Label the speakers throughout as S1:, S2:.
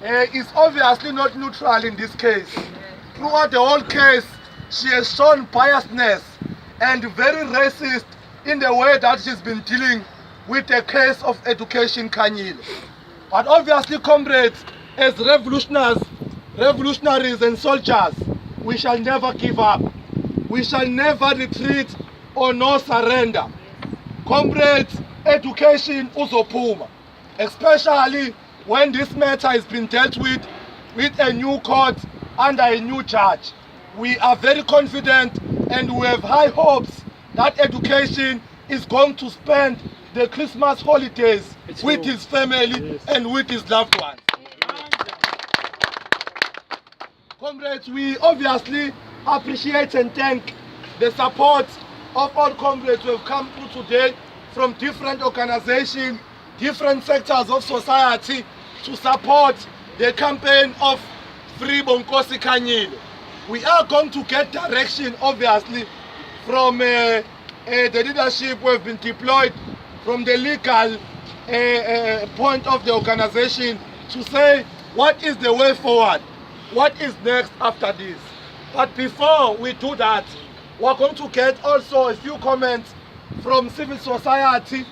S1: is obviously not neutral in this case. Throughout the whole case, she has shown biasness and very racist in the way that she's been dealing with the case of Education Kanyile. But obviously, comrades, as revolutionaries and soldiers, we shall never give up. We shall never retreat or no surrender. Comrades, education uzophuma, especially when this matter has been dealt with a new court under a new judge. We are very confident and we have high hopes that education is going to spend the Christmas holidays with his family and with his loved ones. Comrades, we obviously appreciate and thank the support of all comrades who have come through today from different organizations, different sectors of society to support the campaign of Free Bonkosi Kanyile. We are going to get direction, obviously, from the leadership who have been deployed from the legal point of the organization to say what is the way forward, what is next after this. But before we do that, we're going to get also a few comments from civil society,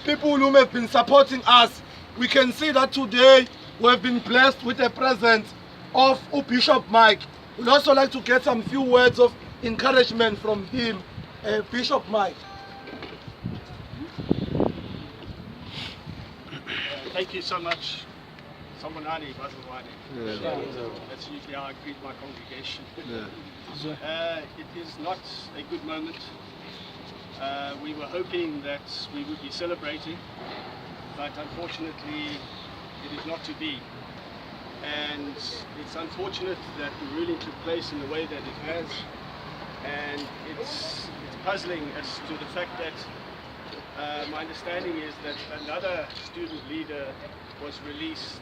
S1: people who have been supporting us. We can see that today we have been blessed with the presence of Bishop Mike. We'd also like to get some few words of encouragement from him. Bishop Mike.
S2: Thank you so much. Somanani, Bazawani. That's usually how I greet my congregation. It is not a good moment. We were hoping that we would be celebrating, but unfortunately it is not to be. And it's unfortunate that the ruling took place in the way that it has, and it's puzzling as to the fact that my understanding is that another student leader was released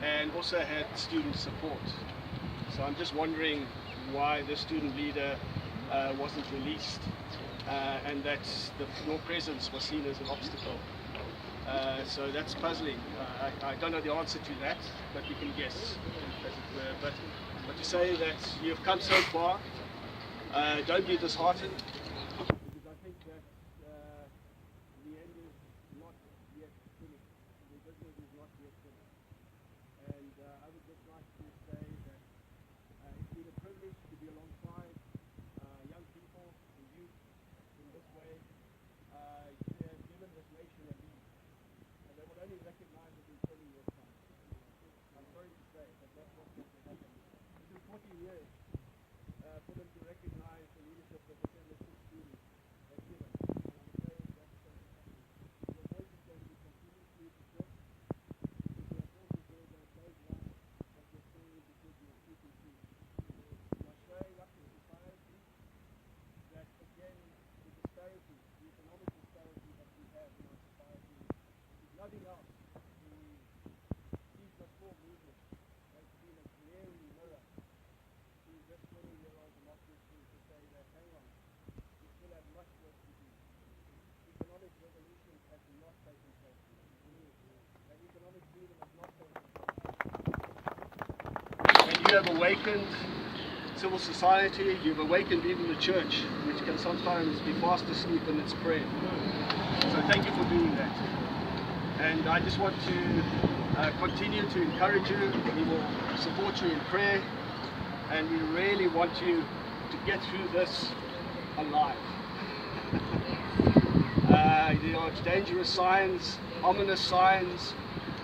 S2: and also had student support. So I'm just wondering why the student leader wasn't released and that your presence was seen as an obstacle. So that's puzzling. I don't know the answer to that, but we can guess, as it were. But to say that you've come so far, don't be disheartened, because I think that the end is not yet finished. The business is not yet finished. And I would just like to say that it's been a privilege to be alongside young people, the youth, in this way. You have given this nation a lead. And they will only recognize it in 20 years' time. I'm sorry to say, but that's what's going to happen. It took 40 years for them to recognize the leadership that the Effsc students have given. And I'm saying that's going to happen. Your voice is going to be continuously suppressed. Your voice is going to say one, but you're saying because you're speaking to. You are showing up in society that, again, the disparity, the economic disparity that we have in our society is nothing else. The Peace Must Fall movement has been a glaring mirror to this 20-year-old democracy to say that, hang on, we still have much work to do. Economic revolution has not taken place. And economic freedom has not taken place. And you have awakened civil society, you've awakened even the church, which can sometimes be fast asleep in its prayer. So thank you for doing that. And I just want to continue to encourage you. We will support you in prayer, and we really want you to get through this alive. There are dangerous signs, ominous signs,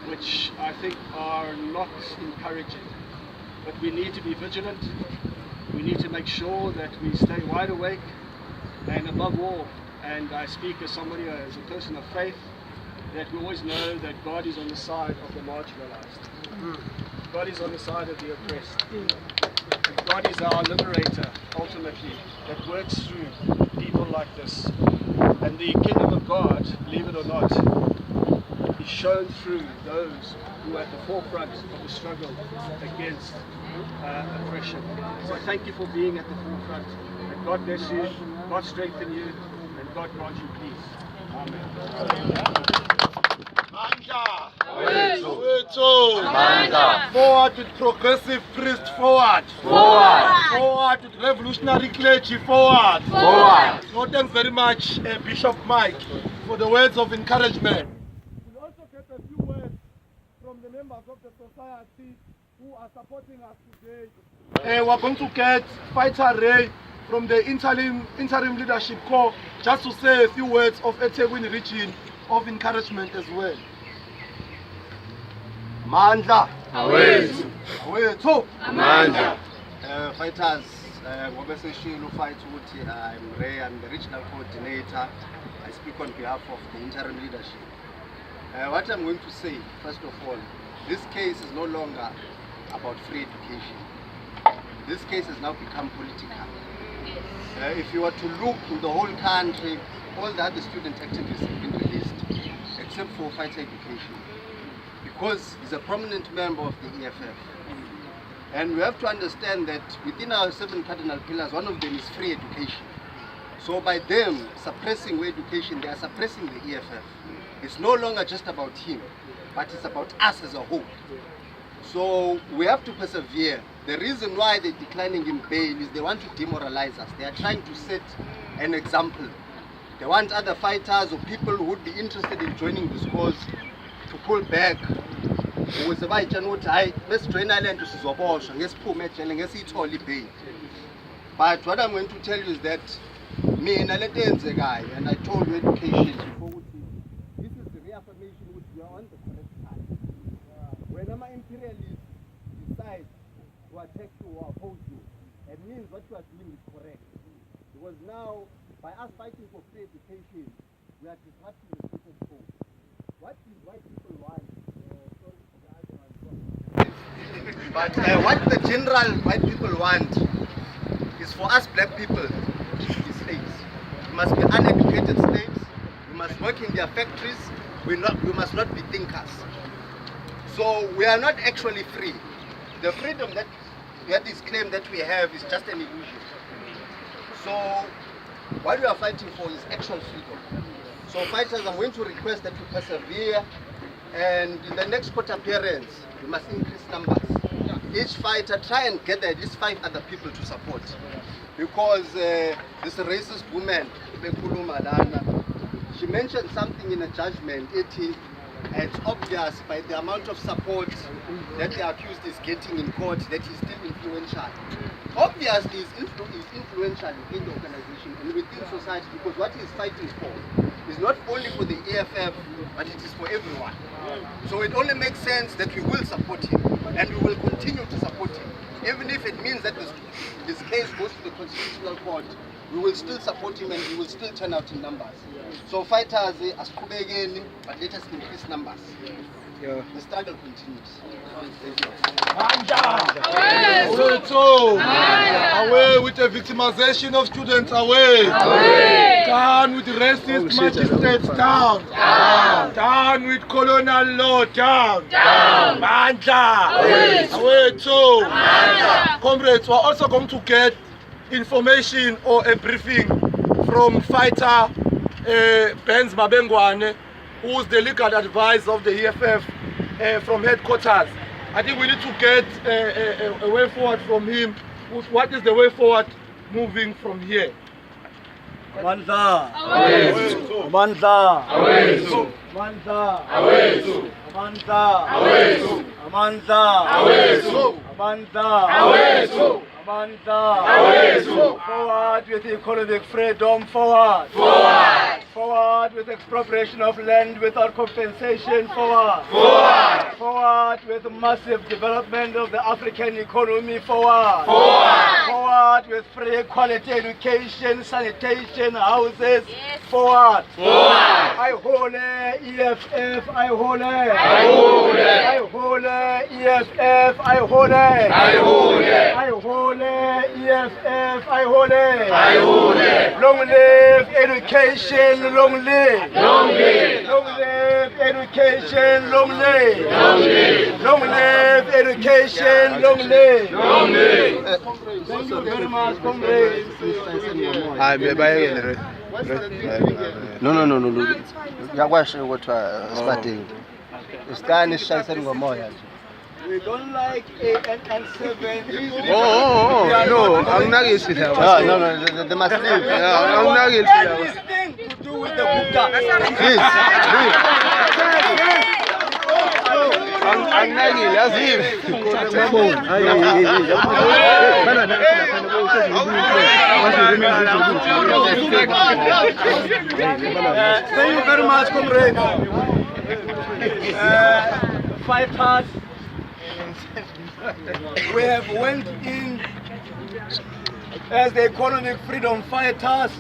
S2: which I think are not encouraging. But we need to be vigilant. We need to make sure that we stay wide awake, and above all, and I speak as somebody, as a person of faith, that we always know that God is on the side of the marginalized. God is on the side of the oppressed. And God is our liberator, ultimately, that works through people like this. And the kingdom of God, believe it or not, is shown through those who are at the forefront of the struggle against oppression. So thank you for being at the forefront. And God bless you, God strengthen you, and God grant you peace. Amen.
S1: Forward with progressive priest, forward. Forward with revolutionary clergy, forward. So thanks very much, Bishop Mike, for the words of encouragement. We'll also get a few words from the members of the society who are supporting us today. We're going to get Fighter Ray from the interim leadership corps just to say a few words of eThekwini region of encouragement as well. Mandla.
S3: Amanda. Fighters, I'm Ray, I'm the regional coordinator. I speak on behalf of the interim leadership. What I'm going to say, first of all, this case is no longer about free education. This case has now become political. If you were to look in the whole country, all the other student activists have been released, except for Fighter Education, because he's a prominent member of the EFF. And we have to understand that within our 7 cardinal pillars, one of them is free education. So by them suppressing education, they are suppressing the EFF. It's no longer just about him, but it's about us as a whole. So we have to persevere. The reason why they're declining in bail is they want to demoralize us. They are trying to set an example. They want other fighters or people who would be interested in joining this cause to pull back. But what I'm going to tell you is that me and I told you education before, this is the reaffirmation which we are on the correct side. When an imperialist decides to attack you or oppose you, it means what you are doing is correct. Because now, by us fighting for free education, we are disrupting the status quo. What do white people want? But what the general white people want is for us black people to be slaves. We must be uneducated slaves. We must work in their factories. We must not be thinkers. So we are not actually free. The freedom that is claimed that we have is just an illusion. So what we are fighting for is actual freedom. So fighters, I'm going to request that we persevere, and in the next court appearance, we must increase numbers. Each fighter try and gather at least 5 other people to support. Because this racist woman, she mentioned something in a judgment. It's obvious by the amount of support that the accused is getting in court that he's still influential. Obviously, he's influential in the organization and within society, because what he's fighting for is not only for the EFF, but it is for everyone. So it only makes sense that we will support him, and we will continue to support him. Even if it means that this case goes to the Constitutional Court, we will still support him and we will still turn out in numbers. So fighters, as but let us increase numbers. The struggle continues. Thank you.
S1: Away with the victimization of students, away. Down with the racist magistrates, down. Down with colonial law, down. Mandla. Away too. Comrades, we're also going to get information or a briefing from fighter Benz Mabengwane, who's the legal advisor of the EFF from headquarters. I think we need to get a way forward from him. What is the way forward moving from here?
S3: Amanda. Amanda. Amanda. Amanda. Amanda. Amanda. Amanda. Forward with economic freedom, forward. Forward. Forward with expropriation of land without compensation, forward. Forward. Forward with massive development of the African economy, forward. Forward. Forward with free quality education, sanitation, houses, forward. Forward. I hold EFF, I hold I hold I hold EFF, I hold I hold I hold EFF, I hold I hold. Long live education, long live. Long live. Long live education, long live. Long live. Long live education, long live. Long live. Thank you very much, comrades. No. Yakwasho kodwa starting. Isikani sishayiseni ngomoya nje.
S4: We don't like ANN7.
S5: No, anginakisi la.
S3: No, they must leave.
S5: Anginakisi la.
S4: Anything to do with the Gupta.
S3: Please, leave.
S5: Anginakile yazile.
S4: Thank you very much, comrades. Fighters, we have went in as the economic freedom fighters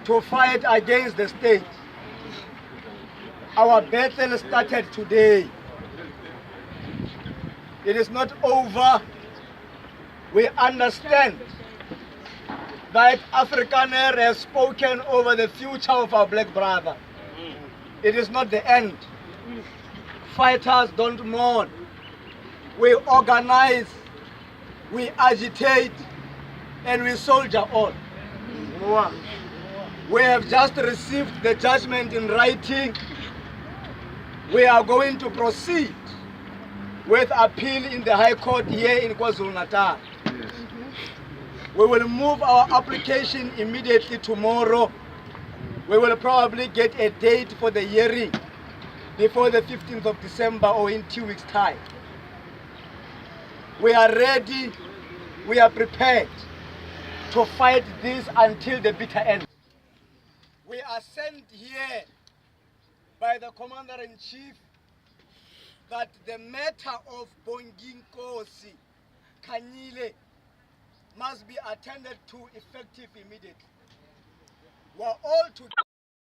S4: to fight against the state. Our battle started today. It is not over. We understand that Afrikaner has spoken over the future of our black brother. It is not the end. Fighters don't mourn. We organize, we agitate, and we soldier on. We have just received the judgment in writing. We are going to proceed with appeal in the High Court here in KwaZulu-Natal. We will move our application immediately tomorrow. We will probably get a date for the hearing before the 15th of December or in 2 weeks' time. We are ready, we are prepared to fight this until the bitter end. We are sent here by the Commander-in-Chief that the matter of Bonginkosi Kanyile must be attended to effective immediately. We are all together.